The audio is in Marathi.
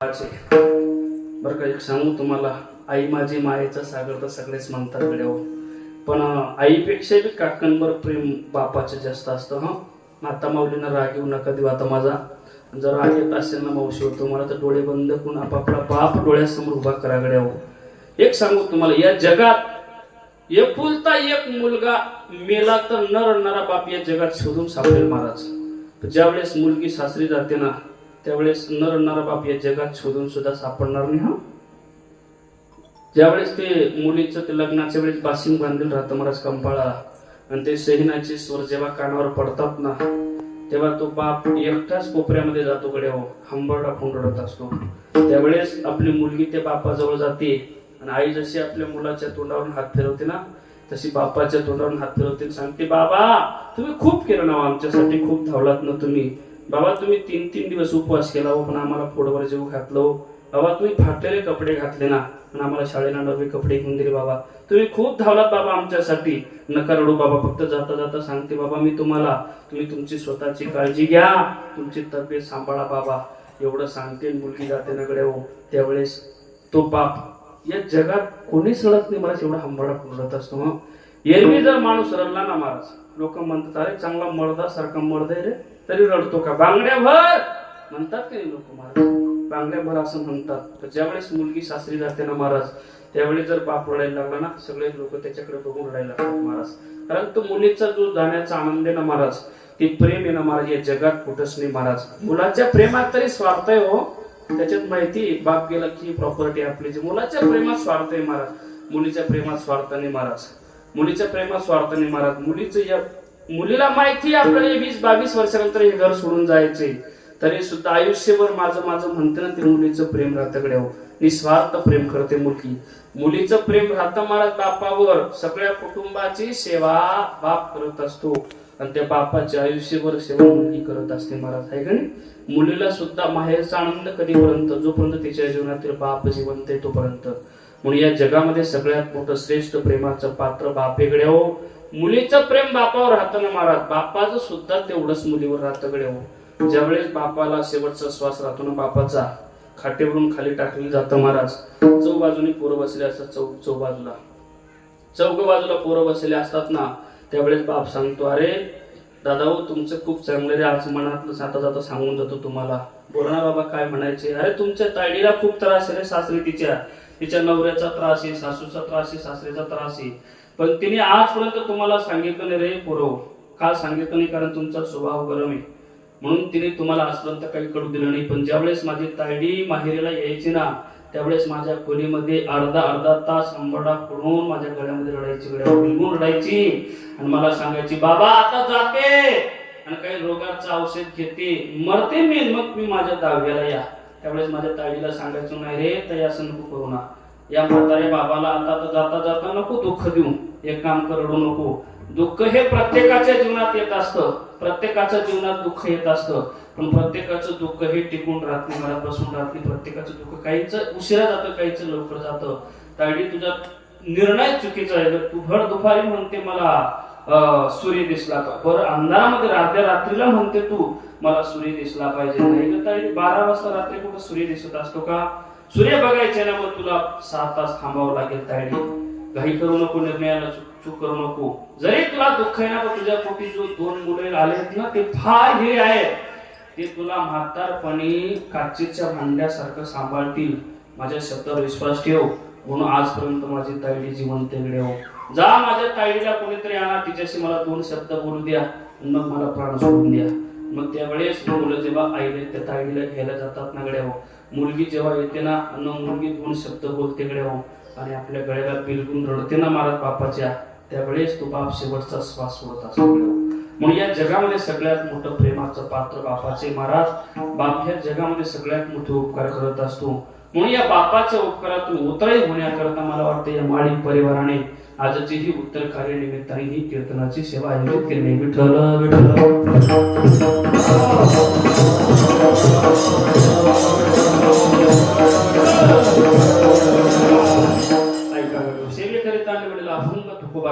बरं का, एक सांगू तुम्हाला, आई माझी मायेचा सागर तर सगळेच म्हणतात गड्यावर, पण आईपेक्षा बी काकांवर प्रेम बापाचं जास्त असतं. आता माऊलींना राग येऊ नका देऊ. आता माझा जर राग येत असेल ना मावशी होतो, मला तर डोळे बंद करून आपापला बाप डोळ्यासमोर उभा करा गड्यावर. एक सांगू तुम्हाला, या जगात एकुलता एक मुलगा मेला तर न रडणारा बाप या जगात शोधून सापडेल महाराज. ज्यावेळेस मुलगी सासरी जाते ना, त्यावेळेस न रडणारा बाप या जगात शोधून सुद्धा सापडणार नाही. ज्यावेळेस ते मुलीचं ते लग्नाच्या वेळेस बासिंग बांधलेलं राहतं महाराज कंपाळा, आणि ते सहिनाचे स्वर जेव्हा कानावर पडतात ना, तेव्हा तो बाप एकटाच कोपऱ्यामध्ये जातो गड्यावर, हंबरडा रडत असतो. त्यावेळेस आपली मुलगी त्या बापाजवळ जाते, आणि आई जशी आपल्या मुलाच्या तोंडावरून हात फिरवते ना, तशी बापाच्या तोंडावरून हात फिरवते, सांगते, बाबा तुम्ही खूप केलं ना आमच्यासाठी, खूप धावलात ना तुम्ही. बाबा तुम्ही 3-3 दिवस उपवास केला हो, पण आम्हाला पोटभर जेवू घातलं हो. बाबा तुम्ही फाटलेले कपडे घातले ना, आणि आम्हाला शाळेला नवे कपडे घेऊन दिले. बाबा तुम्ही खूप धावलात बाबा आमच्यासाठी. नका रडू बाबा. फक्त जाता जाता सांगते, बाबा मी तुम्ही तुमची स्वतःची काळजी घ्या, तुमची तब्येत सांभाळा बाबा. एवढं सांगते, मुलगी जाते ना गड्या हो. त्यावेळेस तो बाप, या जगात कोणीच रडत नाही महाराज, एवढा हंबरडा रडत असतो. एरवी जर माणूस रडला ना महाराज, लोक म्हणतात, अरे चांगला मर्दासारखा मर्द आहे रे, तरी रडतो का? बांगड्याभर म्हणतात काही लोक महाराज, बांगड्याभर असं म्हणतात. तर ज्यावेळेस मुलगी सासरी जाते ना महाराज, त्यावेळेस जर बाप रडायला लागला ना, सगळे लोक त्याच्याकडे बघून रडायला लागतात महाराज. कारण तो मुलीचा जो जाण्याचा आनंद आहे ना महाराज, ते प्रेम आहे ना महाराज, या जगात कुठंच नाही महाराज. मुलाच्या प्रेमात तरी स्वार्थ आहे हो, त्याच्यात माहिती, बाप गेला की प्रॉपर्टी आपली. मुलाच्या प्रेमात स्वार्थ आहे महाराज, मुलीच्या प्रेमात स्वार्थ नाही महाराज. मुलीच्या प्रेमात स्वार्थ नाही महाराज. मुलीला माहिती आपल्याला 20-22 वर्षानंतर हे घर सोडून जायचे, तरी सुद्धा आयुष्यभर माझं म्हणते ना, ते मुलीचं प्रेम राहतं हो. निस्वार्थ प्रेम करते मुलगी. मुलीचं प्रेम राहतं महाराज बापावर. सगळ्या कुटुंबाची सेवा बाप करत असतो, आणि त्या बापाची आयुष्यभर सेवा मुलगी करत असते महाराज, आहे का नाही? मुलीला सुद्धा माहेरचा आनंद कधीपर्यंत, जोपर्यंत तिच्या जीवनातील बाप जिवंत आहे तोपर्यंत. म्हणून या जगामध्ये सगळ्यात मोठं श्रेष्ठ प्रेमाचं पात्र बापेकडे हो. मुलीचं प्रेम बापावर राहतं ना महाराज, बापाचं सुद्धा तेवढंच मुलीवर राहतं गड्या हो. ज्यावेळेस बापाला शेवटचा श्वास राहतो ना बापाचा, खाटेवरून खाली टाकली जातं महाराज. चौबाजूने पोरं बसले असतात, चौघ बाजूला पोरं बसले असतात ना, त्यावेळेस बाप सांगतो, अरे दादा हो तुमचं खूप चांगलं रे, आज मनातलं जाता जाता सांगून जातो तुम्हाला. बोला ना बाबा, काय म्हणायचे? अरे तुमच्या ताईडीला खूप त्रास आहे रे सासरी, तिच्या नवऱ्याचा त्रास आहे, सासूचा त्रास आहे, सासरीचा त्रास आहे, पण तिने आजपर्यंत तुम्हाला सांगितलं नाही रे पोरं. का सांगितलं नाही? कारण तुमचा स्वभाव गरम आहे, म्हणून तिने तुम्हाला आजपर्यंत काही कळू दिलं नाही. पण ज्यावेळेस माझी तायडी माहेरीला यायची ना, त्यावेळेस माझ्या खोलीमध्ये अर्धा तास अंबरडा फोडून माझ्या गळ्यामध्ये रडायची, बिलगून रडायची, आणि मला सांगायची, बाबा आता जाते आणि काही रोगाचं औषध घेते, मरते मी, मग मी माझ्या दहाव्याला या. त्यावेळेस माझ्या ताईडीला सांगायचं, नाही रे ताई असं नको करू ना, या म्हाताऱ्या बाबाला आता जाता जाता नको दुःख देऊ, एक काम कर, रडू नको. दुःख हे प्रत्येकाच्या जीवनात येत असतं, प्रत्येकाच्या जीवनात दुःख येत असतं, पण प्रत्येकाचं दुःख हे टिकून राहत नाही, मला बसून राहत नाही. प्रत्येकाचं दुःख काहीच उशिरा जातं, काहीच लवकर जातं. तायडी तुझा निर्णय चुकीचा आहे. तू भर दुपारी म्हणते मला सूर्य दिसला का, बरं अंधारामध्ये अर्ध्या रात्रीला म्हणते तू मला सूर्य दिसला पाहिजे, नाही का तायडी? 12 वाजता रात्री कुठं सूर्य दिसत असतो का? सूर्य बघायचे ना, मग तुला 7 तास थांबावं लागेल तायडी. घाई करू नको, निर्णयाला चूक करू नको. जरी तुला दुःख आहे ना, तुझ्या पोटी जो 2 मुले आलेत ना, ते फार हे आहेत, ते तुला म्हातारपणी काचेच्या भांड्यासारखं सांभाळतील. माझ्या शब्दावर विश्वास ठेव. म्हणून आजपर्यंत माझी ताईडी जिवंत हो. जा माझ्या ताईडीला कोणीतरी आणा, तिच्याशी मला 2 शब्द बोलू द्या, मग मला प्राण सोडून द्या. मग त्यावेळेस मुलं जेव्हा आईले त्या ताईडीला घ्यायला जातात ना गड्या हो, मुलगी जेव्हा येते ना, मुलगी 2 शब्द बोलते गड्या हो, आणि आपल्या गळ्याला बिलगून रडते ना महाराज बापाच्या, त्यावेळेस तो बाप शेवटचा श्वास सोडत असतो. म्हणून या जगामध्ये सगळ्यात मोठं प्रेमाचं पात्र बापाचे महाराज. बाप ह्या जगामध्ये सगळ्यात मोठे उपकार करत असतो. म्हणून या बापाच्या उपकारातून उतराई होण्याकरता मला वाटतं या माळी परिवाराने आजची ही उत्तर कार्य निमित्ताने ही कीर्तनाची सेवा आयोजित केली. विठ्ठल ऐका, सेवेकरिता अभंग तुकोबा